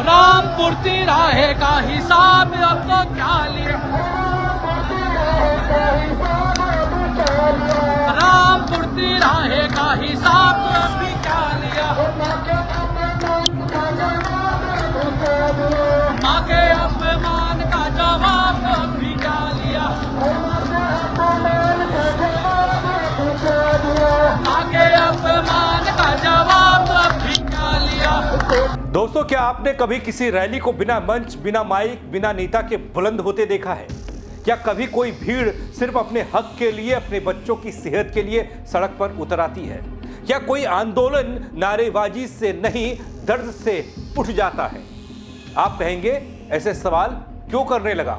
राम मूर्ति राहे का हिसाब अब तो क्या लिया, राम मूर्ति राहे का हिसाब अभी क्या लिया, माँ के अपमान का जवाब अभी क्या लिया, माँ के अपमान का जवाब अभी क्या लिया। दोस्तों, क्या आपने कभी किसी रैली को बिना मंच, बिना माइक, बिना नेता के बुलंद होते देखा है? क्या कभी कोई भीड़ सिर्फ अपने हक के लिए, अपने बच्चों की सेहत के लिए सड़क पर उतर आती है? क्या कोई आंदोलन नारेबाजी से नहीं, दर्द से उठ जाता है? आप कहेंगे ऐसे सवाल क्यों करने लगा?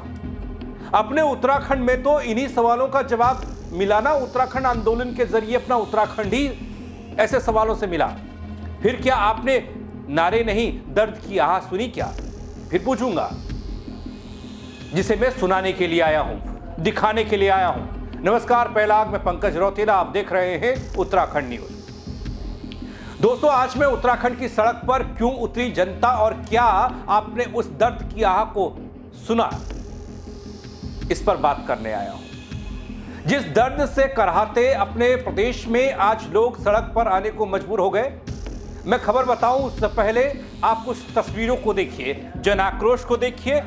अपने उत्तराखंड में तो इन्हीं सवालों का जवाब मिला ना। उत्तराखंड आंदोलन के जरिए अपना उत्तराखंड ही ऐसे सवालों से मिला। फिर क्या आपने नारे नहीं, दर्द की आह सुनी क्या? फिर पूछूंगा, जिसे मैं सुनाने के लिए आया हूं, दिखाने के लिए आया हूं। नमस्कार, पहला मैं पंकज रौतेला, आप देख रहे हैं उत्तराखंड न्यूज। दोस्तों, आज मैं उत्तराखंड की सड़क पर क्यों उतरी जनता और क्या आपने उस दर्द की आह को सुना, इस पर बात करने आया हूं। जिस दर्द से कराहते अपने प्रदेश में आज लोग सड़क पर आने को मजबूर हो गए, मैं खबर बताऊं उससे पहले आप कुछ तस्वीरों को देखिए, जन आक्रोश को देखिए।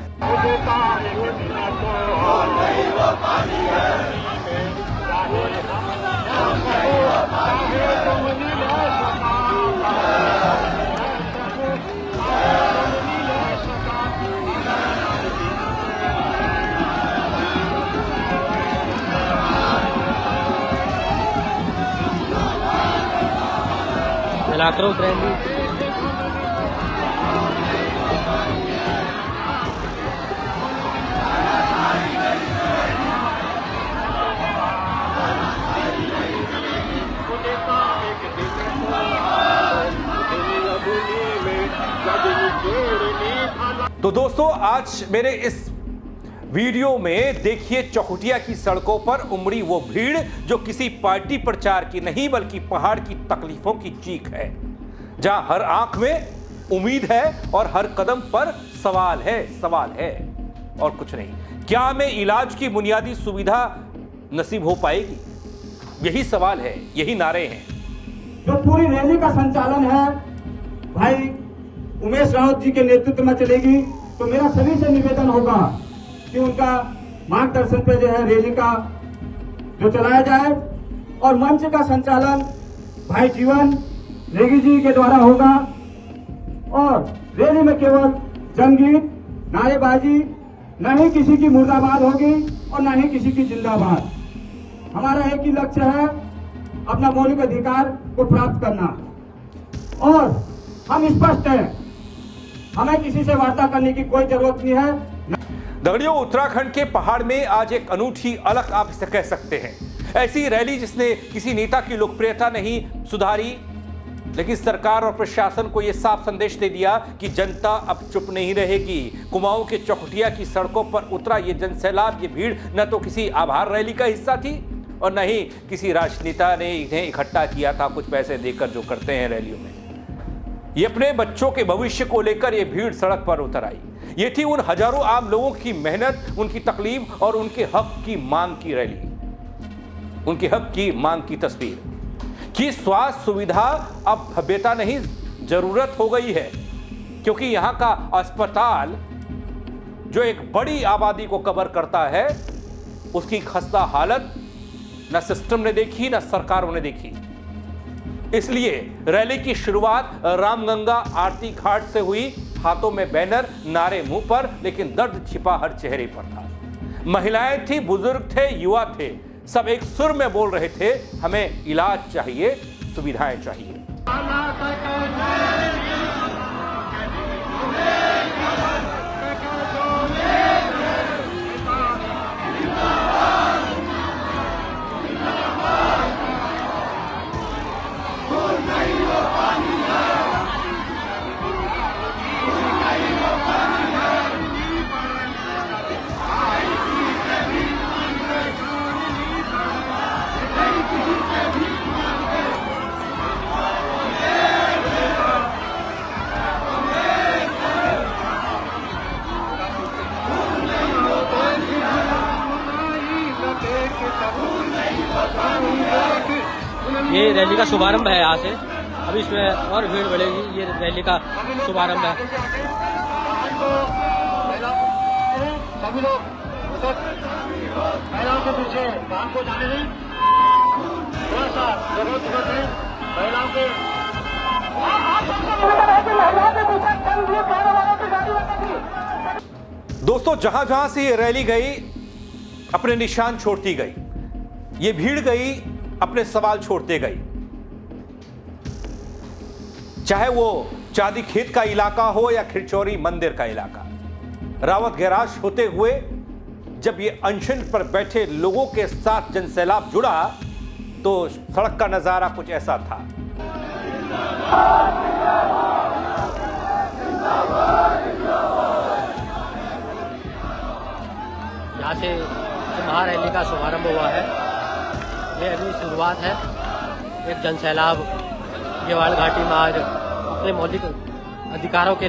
आक्रोश रैली तो दोस्तों, आज मेरे इस वीडियो में देखिए चौखुटिया की सड़कों पर उमड़ी वो भीड़ जो किसी पार्टी प्रचार की नहीं बल्कि पहाड़ की तकलीफों की चीख है, जहां हर आंख में उम्मीद है और हर कदम पर सवाल है और कुछ नहीं। क्या हमें इलाज की बुनियादी सुविधा नसीब हो पाएगी? यही सवाल है, यही नारे हैं। जो पूरी रैली का संचालन है भाई उमेश राउत जी के नेतृत्व में चलेगी, तो मेरा सभी से निवेदन होगा कि उनका मार्गदर्शन पे जो है रैली का जो चलाया जाए, और मंच का संचालन भाई जीवन नेगी जी के द्वारा होगा, और रैली में केवल जंगीत, नारेबाजी, न ही किसी की मुर्दाबाद होगी और न ही किसी की जिंदाबाद। हमारा एक ही लक्ष्य है, अपना मौलिक अधिकार को प्राप्त करना, और हम स्पष्ट हैं, हमें किसी से वार्ता करने की कोई जरूरत नहीं है। दगड़ियों, उत्तराखंड के पहाड़ में आज एक अनूठी अलग आप इसे कह सकते हैं, ऐसी रैली जिसने किसी नेता की लोकप्रियता नहीं सुधारी, लेकिन सरकार और प्रशासन को यह साफ संदेश दे दिया कि जनता अब चुप नहीं रहेगी। कुमाऊं के चौखुटिया की सड़कों पर उतरा ये जनसैलाब, ये भीड़ न तो किसी आभार रैली का हिस्सा थी और न ही किसी राजनेता ने इन्हें इकट्ठा किया था कुछ पैसे देकर, जो करते हैं रैलियों में। ये अपने बच्चों के भविष्य को लेकर ये भीड़ सड़क पर उतर आई। ये थी उन हजारों आम लोगों की मेहनत, उनकी तकलीफ और उनके हक की मांग की रैली, उनके हक की मांग की तस्वीर कि स्वास्थ्य सुविधा अब भव्यता नहीं, जरूरत हो गई है, क्योंकि यहां का अस्पताल जो एक बड़ी आबादी को कवर करता है, उसकी खस्ता हालत न सिस्टम ने देखी न सरकारों ने देखी। इसलिए रैली की शुरुआत रामगंगा आरती घाट से हुई। हाथों में बैनर, नारे मुंह पर, लेकिन दर्द छिपा हर चेहरे पर था। महिलाएं थी, बुजुर्ग थे, युवा थे, सब एक सुर में बोल रहे थे, हमें इलाज चाहिए, सुविधाएं चाहिए। रैली का शुभारंभ है यहाँ से। अभी इसमें और भीड़ बढ़ेगी। ये रैली का शुभारंभ है। सभी लोग महिलाओं के पीछे काम को जाने दें। थोड़ा सा जरूरत है महिलाओं के। दोस्तों, जहां जहां से ये रैली गई अपने निशान छोड़ती गई, ये भीड़ गई अपने सवाल छोड़ते गई। चाहे वो चांदी खेत का इलाका हो या खिरचौरी मंदिर का इलाका, रावत गैराज होते हुए जब ये अनशन पर बैठे लोगों के साथ जनसैलाब जुड़ा तो सड़क का नजारा कुछ ऐसा था। यहाँ से महारैली का शुभारंभ हुआ है। ये अभी शुरुआत है। एक जनसैलाब गेवाल घाटी में आज अपने मौलिक अधिकारों के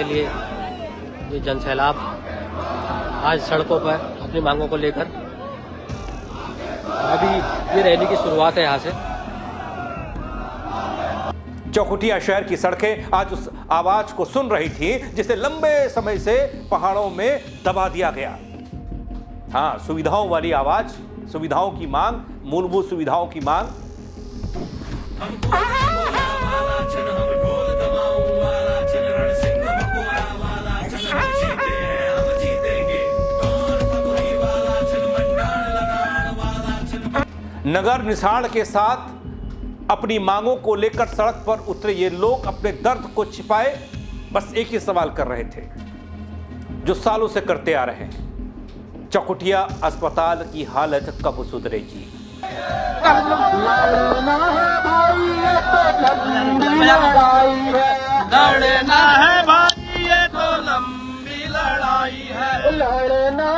लिए ये जनसैलाब आज सड़कों पर अपनी मांगों को लेकर। अभी ये रैली की शुरुआत है यहाँ से। चौखुटिया शहर की सड़कें आज उस आवाज को सुन रही थी जिसे लंबे समय से पहाड़ों में दबा दिया गया। हाँ, सुविधाओं वाली आवाज, सुविधाओं की मांग, मूलभूत सुविधाओं की मांग। नगर निशान के साथ अपनी मांगों को लेकर सड़क पर उतरे ये लोग अपने दर्द को छिपाए बस एक ही सवाल कर रहे थे जो सालों से करते आ रहे हैं। चौखुटिया अस्पताल की हालत कब सुधरेगी? लड़ना है भाई ये तो लंबी लड़ाई है। लड़ना है बहना ये तो लंबी लड़ाई है। लड़ना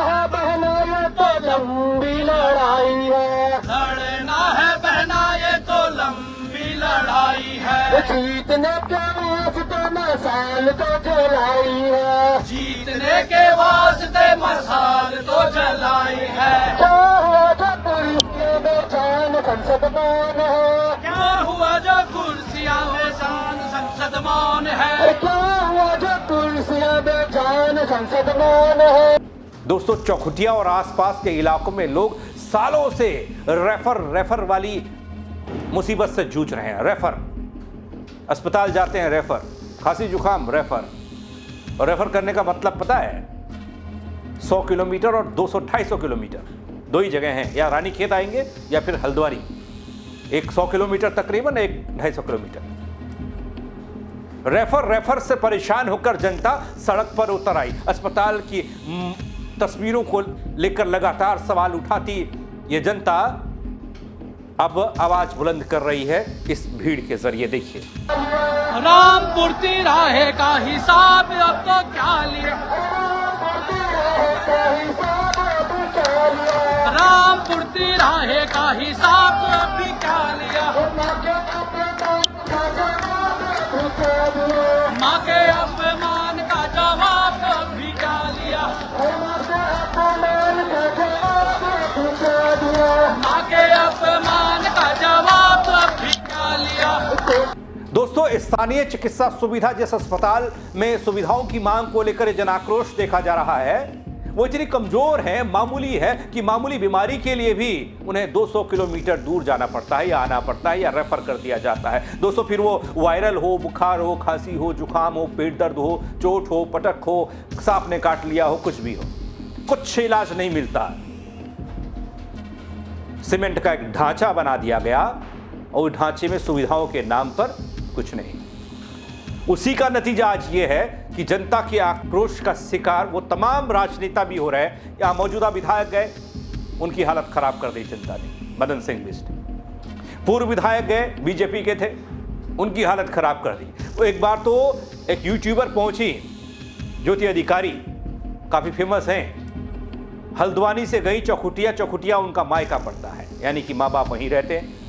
है बहना ये तो लंबी लड़ाई है। जीतने के वास्ते मसाल तो जलाई है। जीतने के वास्ते मसाल तो जलाई है। संसद मान है। क्या हुआ जो कुर्सियां बेजान संसद मान है। क्या हुआ जो कुर्सियां बेजान संसद मान है। दोस्तों, चौखुटिया और आसपास के इलाकों में लोग सालों से रेफर वाली मुसीबत से जूझ रहे हैं। रेफर, अस्पताल जाते हैं रेफर, खांसी जुकाम रेफर। और रेफर करने का मतलब पता है? 100 किलोमीटर और 200-250 किलोमीटर, दो ही जगह हैं, या रानीखेत आएंगे या फिर हल्द्वानी। एक 100 किलोमीटर तकरीबन, एक 250 किलोमीटर। रेफर से परेशान होकर जनता सड़क पर उतर आई। अस्पताल की तस्वीरों को लेकर लगातार सवाल उठाती ये जनता अब आवाज बुलंद कर रही है इस भीड़ के जरिए। देखिए, रामपुर तिराहे का हिसाब अब तो क्या लिया। रामपुर तिराहे का हिसाब अब भी क्या लिया। माँ के अपमान का जवाब अब भी क्या लिया। माँ के अपमान का जवाब अब भी क्या लिया। दोस्तों, स्थानीय चिकित्सा सुविधा जिस अस्पताल में सुविधाओं की मांग को लेकर जन आक्रोश देखा जा रहा है वो इतनी कमजोर है, मामूली है कि मामूली बीमारी के लिए भी उन्हें 200 किलोमीटर दूर जाना पड़ता है या आना पड़ता है या रेफर कर दिया जाता है। दोस्तों, फिर वो वायरल हो, बुखार हो, खांसी हो, जुकाम हो, पेट दर्द हो, चोट हो, पटक हो, सांप ने काट लिया हो, कुछ भी हो, कुछ इलाज नहीं मिलता। सीमेंट का एक ढांचा बना दिया गया और ढांचे में सुविधाओं के नाम पर कुछ नहीं। उसी का नतीजा आज ये है कि जनता के आक्रोश का शिकार वो तमाम राजनेता भी हो रहे हैं। यहां मौजूदा विधायक गए, उनकी हालत खराब कर दी जनता ने। मदन सिंह बिष्ट, पूर्व विधायक गए, बीजेपी के थे, उनकी हालत खराब कर दी। वो एक बार तो एक यूट्यूबर पहुंची, ज्योति अधिकारी, काफी फेमस हैं, हल्द्वानी से गई चौखुटिया। चौखुटिया उनका मायका पड़ता है, यानी कि माँ बाप वहीं रहते हैं।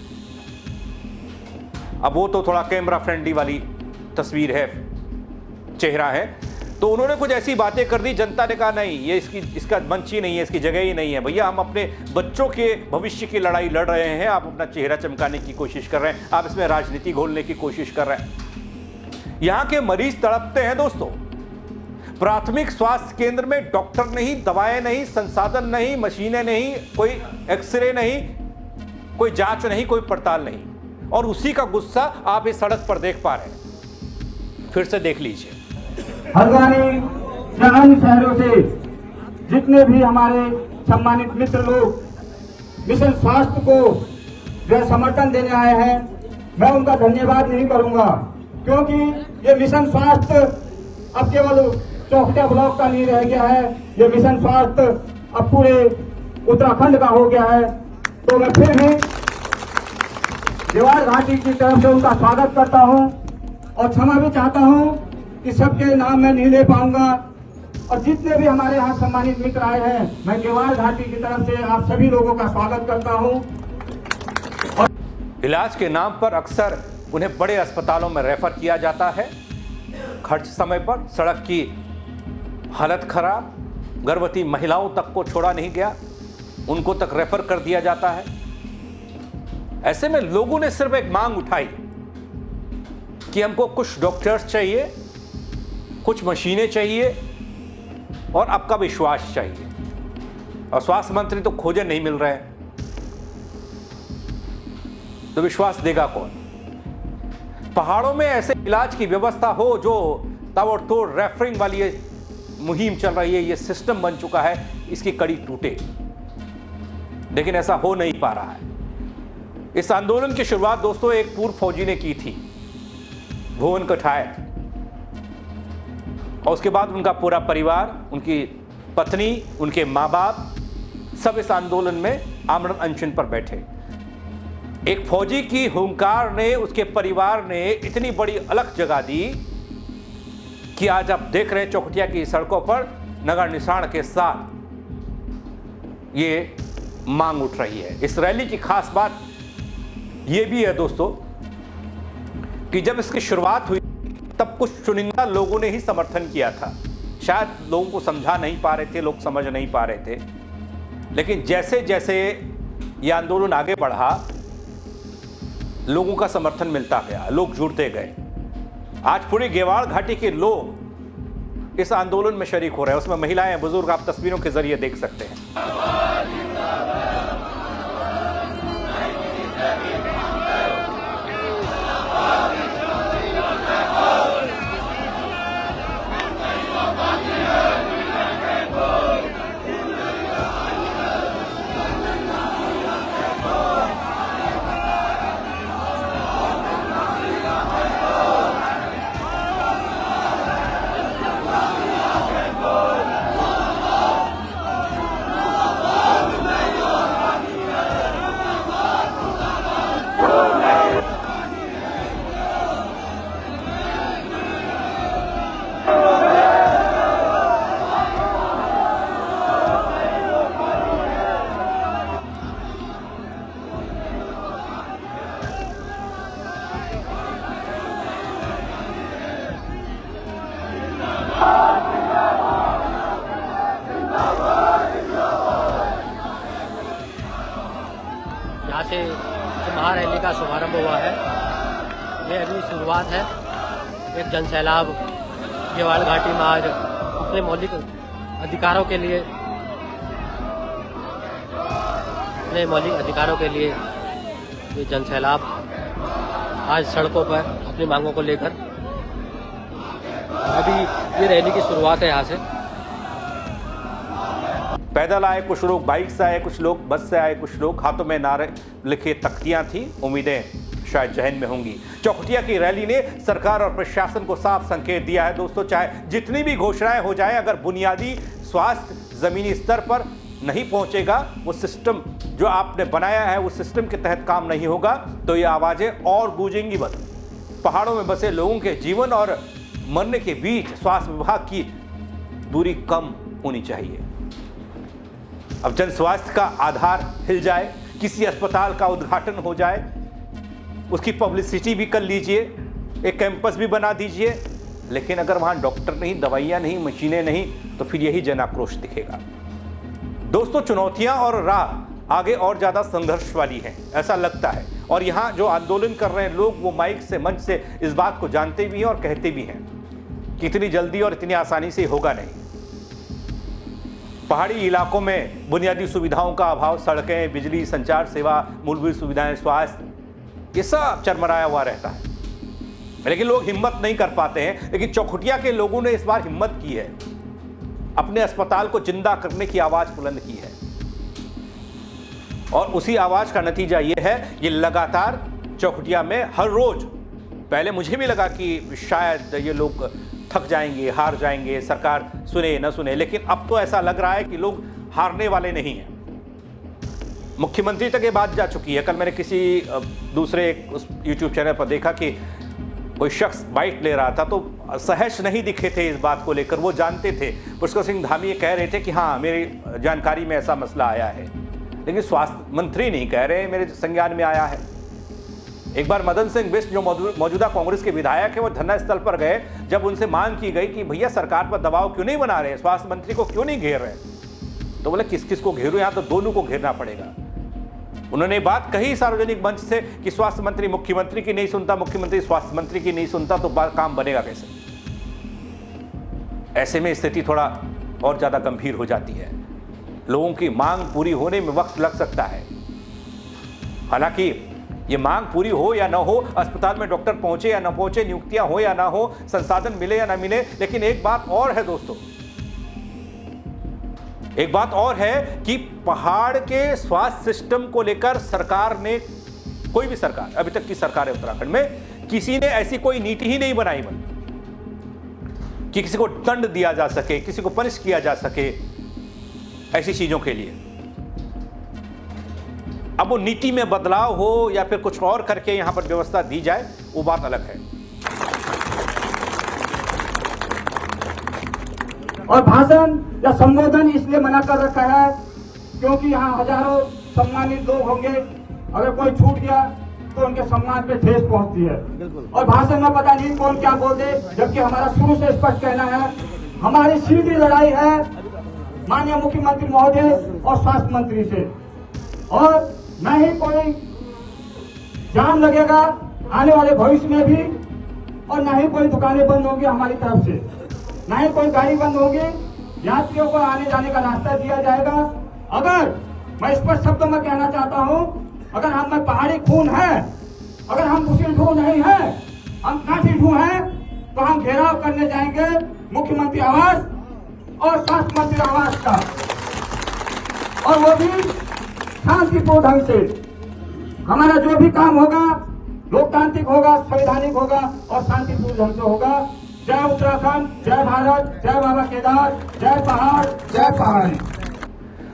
अब वो तो थोड़ा कैमरा फ्रेंडली वाली तस्वीर है, चेहरा है, तो उन्होंने कुछ ऐसी बातें कर दी, जनता ने कहा नहीं, ये इसका मंच ही नहीं है, इसकी जगह ही नहीं है। भैया हम अपने बच्चों के भविष्य की लड़ाई लड़ रहे हैं, आप अपना चेहरा चमकाने की कोशिश कर रहे हैं, आप इसमें राजनीति घोलने की कोशिश कर रहे हैं। यहां के मरीज तड़पते हैं दोस्तों। प्राथमिक स्वास्थ्य केंद्र में डॉक्टर नहीं, दवाएं नहीं, संसाधन नहीं, मशीनें नहीं, कोई एक्सरे नहीं, कोई जांच नहीं, कोई पड़ताल नहीं, और उसी का गुस्सा आप इस सड़क पर देख पा रहे हैं। फिर से देख लीजिए। हल्द्वानी या अन्य शहरों से जितने भी हमारे सम्मानित मित्र लोग मिशन स्वास्थ्य को जो समर्थन देने आए हैं, मैं उनका धन्यवाद नहीं करूंगा, क्योंकि ये मिशन स्वास्थ्य अब केवल चौखटा ब्लॉक का नहीं रह गया है, ये मिशन स्वास्थ्य अब पूरे उत्तराखंड का हो गया है। तो मैं फिर भी देवाल घाटी की तरफ से उनका स्वागत करता हूं और क्षमा भी चाहता हूं कि सबके नाम मैं नहीं ले पाऊंगा। और जितने भी हमारे यहाँ सम्मानित मित्र आए हैं, मैं देवाल घाटी की तरफ से आप सभी लोगों का स्वागत करता हूं। इलाज के नाम पर अक्सर उन्हें बड़े अस्पतालों में रेफर किया जाता है, खर्च समय पर, सड़क की हालत खराब, गर्भवती महिलाओं तक को छोड़ा नहीं गया, उनको तक रेफर कर दिया जाता है। ऐसे में लोगों ने सिर्फ एक मांग उठाई कि हमको कुछ डॉक्टर्स चाहिए, कुछ मशीनें चाहिए और आपका विश्वास चाहिए। और स्वास्थ्य मंत्री तो खोजे नहीं मिल रहे हैं, तो विश्वास देगा कौन? पहाड़ों में ऐसे इलाज की व्यवस्था हो जो ताबड़तोड़ रेफरिंग वाली ये मुहिम चल रही है, ये सिस्टम बन चुका है, इसकी कड़ी टूटे, लेकिन ऐसा हो नहीं पा रहा है। इस आंदोलन की शुरुआत दोस्तों एक पूर्व फौजी ने की थी, भुवन कठायत, और उसके बाद उनका पूरा परिवार, उनकी पत्नी, उनके माँ बाप, सब इस आंदोलन में आमरण अनशन पर बैठे। एक फौजी की हुंकार ने, उसके परिवार ने इतनी बड़ी अलख जगा दी कि आज आप देख रहे हैं चौखटिया की सड़कों पर नगर निशान के साथ ये मांग उठ रही है। इस रैली की खास बात यह भी है दोस्तों कि जब इसकी शुरुआत हुई तब कुछ चुनिंदा लोगों ने ही समर्थन किया था। शायद लोगों को समझा नहीं पा रहे थे, लोग समझ नहीं पा रहे थे, लेकिन जैसे जैसे यह आंदोलन आगे बढ़ा, लोगों का समर्थन मिलता गया, लोग जुड़ते गए। आज पूरी गेवाड़ घाटी के लोग इस आंदोलन में शरीक हो रहे हैं, उसमें महिलाएं, बुजुर्ग, आप तस्वीरों के जरिए देख सकते हैं। यहाँ से जो महारैली का शुभारंभ हुआ है, ये अभी शुरुआत है। एक जन सैलाब गेवाड़ घाटी में आज अपने मौलिक अधिकारों के लिए ये जन सैलाब आज सड़कों पर अपनी मांगों को लेकर, अभी ये रैली की शुरुआत है। यहाँ से पैदल आए कुछ लोग, बाइक से आए कुछ लोग, बस से आए कुछ लोग, हाथों में नारे लिखे तख्तियां थी, उम्मीदें शायद जहन में होंगी। चौखटिया की रैली ने सरकार और प्रशासन को साफ संकेत दिया है दोस्तों, चाहे जितनी भी घोषणाएं हो जाए, अगर बुनियादी स्वास्थ्य जमीनी स्तर पर नहीं पहुंचेगा, वो सिस्टम जो आपने बनाया है उस सिस्टम के तहत काम नहीं होगा, तो ये आवाजें और गूंजेंगी बस। पहाड़ों में बसे लोगों के जीवन और मरने के बीच स्वास्थ्य विभाग की दूरी कम होनी चाहिए। अब जन स्वास्थ्य का आधार हिल जाए, किसी अस्पताल का उद्घाटन हो जाए, उसकी पब्लिसिटी भी कर लीजिए, एक कैंपस भी बना दीजिए, लेकिन अगर वहां डॉक्टर नहीं, दवाइयां नहीं, मशीनें नहीं, तो फिर यही जन आक्रोश दिखेगा। दोस्तों, चुनौतियां और राह आगे और ज्यादा संघर्ष वाली हैं, ऐसा लगता है। और यहां जो आंदोलन कर रहे हैं लोग, वो माइक से, मंच से इस बात को जानते भी हैं और कहते भी हैं कि इतनी जल्दी और इतनी आसानी से होगा नहीं। पहाड़ी इलाकों में बुनियादी सुविधाओं का अभाव, सड़कें, बिजली, संचार सेवा, मूलभूत सुविधाएं, स्वास्थ्य, ये सब चरमराया हुआ रहता है, लेकिन लोग हिम्मत नहीं कर पाते हैं। लेकिन चौखुटिया के लोगों ने इस बार हिम्मत की है, अपने अस्पताल को जिंदा करने की आवाज बुलंद की है। और उसी आवाज का नतीजा ये है, ये लगातार चौखुटिया में हर रोज, पहले मुझे भी लगा कि शायद ये लोग थक जाएंगे, हार जाएंगे, सरकार सुने न सुने, लेकिन अब तो ऐसा लग रहा है कि लोग हारने वाले नहीं हैं। मुख्यमंत्री तक ये बात जा चुकी है। कल मैंने किसी दूसरे उस यूट्यूब चैनल पर देखा कि कोई शख्स बाइट ले रहा था, तो सहज नहीं दिखे थे इस बात को लेकर, वो जानते थे। पुष्कर सिंह धामी ये कह रहे थे कि हाँ, मेरी जानकारी में ऐसा मसला आया है, लेकिन स्वास्थ्य मंत्री नहीं कह रहे मेरे संज्ञान में आया है। एक बार मदन सिंह बिष्ट जो मौजूदा कांग्रेस के विधायक है, वो धरना स्थल पर गए। जब उनसे मांग की गई कि भैया सरकार पर दबाव क्यों नहीं बना रहे, स्वास्थ्य मंत्री को क्यों नहीं घेर रहे, तो बोले किस किस को घेरूं, यहां तो दोनों को घेरना पड़ेगा। उन्होंने बात कही सार्वजनिक मंच से कि स्वास्थ्य मंत्री मुख्यमंत्री की नहीं सुनता, मुख्यमंत्री स्वास्थ्य मंत्री की नहीं सुनता, तो काम बनेगा कैसे। ऐसे में स्थिति थोड़ा और ज्यादा गंभीर हो जाती है। लोगों की मांग पूरी होने में वक्त लग सकता है। हालांकि ये मांग पूरी हो या ना हो, अस्पताल में डॉक्टर पहुंचे या ना पहुंचे, नियुक्तियां हो या ना हो, संसाधन मिले या ना मिले, लेकिन एक बात और है दोस्तों, एक बात और है कि पहाड़ के स्वास्थ्य सिस्टम को लेकर सरकार ने, कोई भी सरकार, अभी तक की सरकार है उत्तराखंड में, किसी ने ऐसी कोई नीति ही नहीं बनाई कि किसी को दंड दिया जा सके, किसी को पनिश किया जा सके ऐसी चीजों के लिए। अब वो नीति में बदलाव हो या फिर कुछ और करके यहां पर व्यवस्था दी जाए, वो बात अलग है। और भाषण या संबोधन इसलिए मना कर रखा है क्योंकि यहाँ हजारों सम्मानित लोग होंगे, अगर कोई छूट गया तो उनके सम्मान पे ठेस पहुंचती है। और भाषण में पता नहीं कौन क्या बोल दे, जबकि हमारा शुरू से स्पष्ट कहना है, हमारी सीधी लड़ाई है माननीय मुख्यमंत्री महोदय और स्वास्थ्य मंत्री से। और न ही कोई जाम लगेगा आने वाले भविष्य में भी, और न ही कोई दुकानें बंद होंगी हमारी तरफ से, न ही कोई गाड़ी बंद होगी, यात्रियों को आने जाने का रास्ता दिया जाएगा। अगर मैं स्पष्ट शब्दों में कहना चाहता हूं, अगर हम में पहाड़ी खून है, अगर हम मुस्लिम ढू नहीं है, हम काठी ढू हैं, तो हम घेराव करने जाएंगे मुख्यमंत्री आवास और स्वास्थ्य मंत्री आवास का, और वो भी शांतिपूर्ण ढंग से। हमारा जो भी काम होगा लोकतांत्रिक होगा, संवैधानिक होगा और शांतिपूर्ण ढंग से होगा। जय उत्तराखंड, जय भारत, जय बाबा केदार, जय पहाड़, जय पहाड़ी।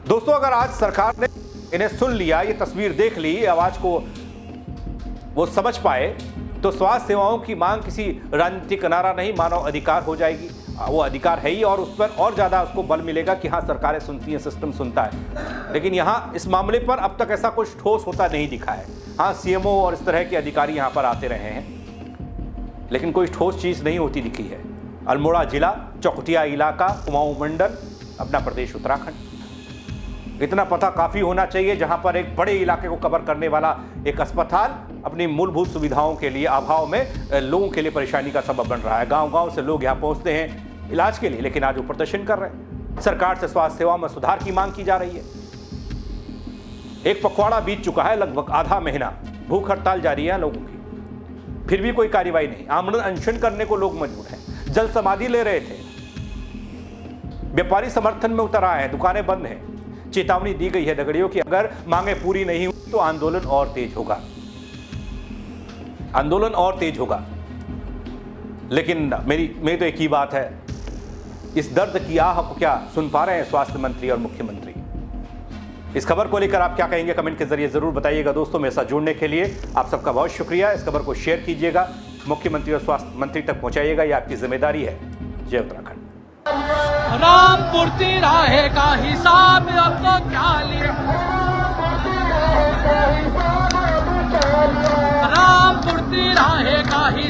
दोस्तों, अगर आज सरकार ने इन्हें सुन लिया, ये तस्वीर देख ली, आवाज को वो समझ पाए, तो स्वास्थ्य सेवाओं की मांग किसी राजनीतिक नारा नहीं, मानव अधिकार हो जाएगी। वो अधिकार है ही, और उस पर और ज्यादा उसको बल मिलेगा कि हाँ, सरकारें सुनती हैं, सिस्टम सुनता है। लेकिन यहाँ इस मामले पर अब तक ऐसा कुछ ठोस होता नहीं दिखा है। हाँ, सीएमओ और इस तरह के अधिकारी यहाँ पर आते रहे हैं, लेकिन कोई ठोस चीज नहीं होती दिखी है। अल्मोड़ा जिला, चौखुटिया इलाका, कुमाऊं मंडल, अपना प्रदेश उत्तराखंड, इतना पता काफी होना चाहिए जहां पर एक बड़े इलाके को कवर करने वाला एक अस्पताल अपनी मूलभूत सुविधाओं के लिए अभाव में लोगों के लिए परेशानी का सबब बन रहा है। गांव-गांव से लोग यहां पहुंचते हैं इलाज के लिए, लेकिन आज वो प्रदर्शन कर रहे हैं। सरकार से स्वास्थ्य सेवाओं में सुधार की मांग की जा रही है। एक पखवाड़ा बीत चुका है, लगभग आधा महीना भूख हड़ताल जारी है लोगों की, फिर भी कोई कार्रवाई नहीं। आमरण अनशन करने को लोग मजबूर हैं। जल समाधि ले रहे थे, व्यापारी समर्थन में उतर आए हैं, दुकानें बंद हैं। चेतावनी दी गई है दगड़ियों की अगर मांगे पूरी नहीं हुई तो आंदोलन और तेज होगा, आंदोलन और तेज होगा। लेकिन मेरी तो एक ही बात है, इस दर्द की आह को क्या सुन पा रहे हैं स्वास्थ्य मंत्री और मुख्यमंत्री? इस खबर को लेकर आप क्या कहेंगे, कमेंट के जरिए जरूर बताइएगा। दोस्तों, मेरे साथ जुड़ने के लिए आप सबका बहुत शुक्रिया। इस खबर को शेयर कीजिएगा, मुख्यमंत्री और स्वास्थ्य मंत्री तक पहुंचाइएगा, यह आपकी जिम्मेदारी है। जय उत्तराखंड। रामपुर तिराहे का हिसाब अब तो क्या लिया, रामपुर तिराहे का हिसाब